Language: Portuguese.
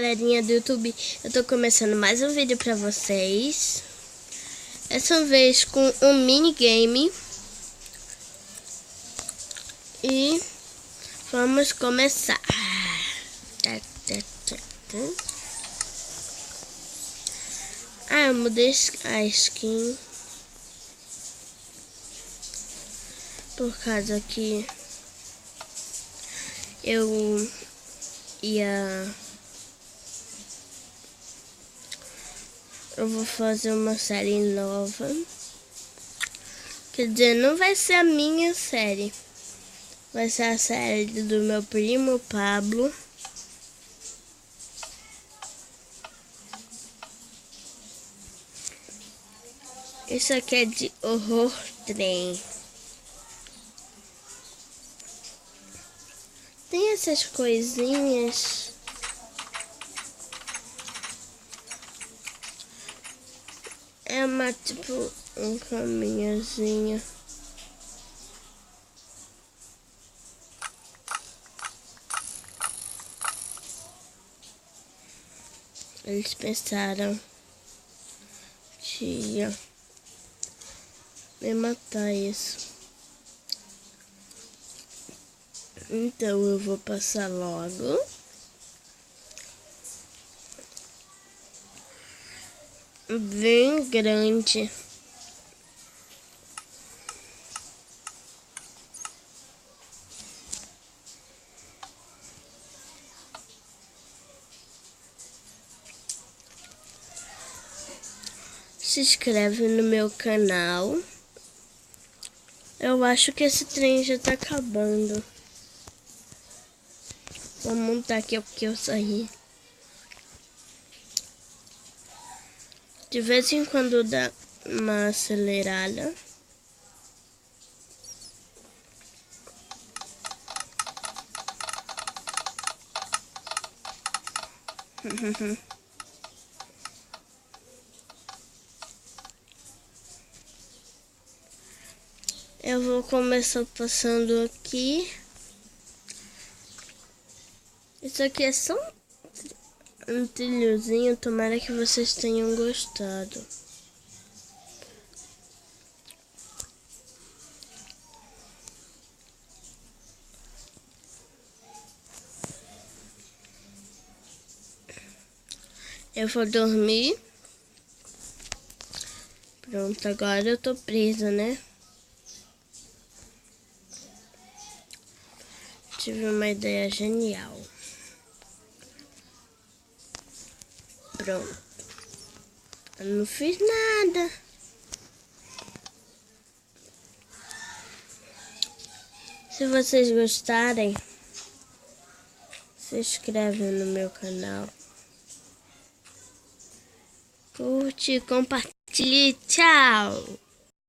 Galerinha do YouTube, eu tô começando mais um vídeo pra vocês. Essa vez com um minigame. E vamos começar. Eu mudei a skin por causa que eu vou fazer uma série nova. Quer dizer, não vai ser a minha série. Vai ser a série do meu primo, Pablo. Isso aqui é de horror trem. Tem essas coisinhas. É uma tipo um caminhozinho. Eles pensaram que ia me matar isso. Então eu vou passar logo. Bem grande. Se inscreve no meu canal. Eu acho que esse trem já tá acabando. Vou montar aqui porque eu saí. De vez em quando dá uma acelerada. Eu vou começar passando aqui. Isso aqui é só um trilhozinho. Tomara que vocês tenham gostado. Eu vou dormir. Pronto, agora eu tô presa, né? Tive uma ideia genial. Pronto. Eu não fiz nada. Se vocês gostarem, se inscreve no meu canal. Curte, compartilhe, tchau!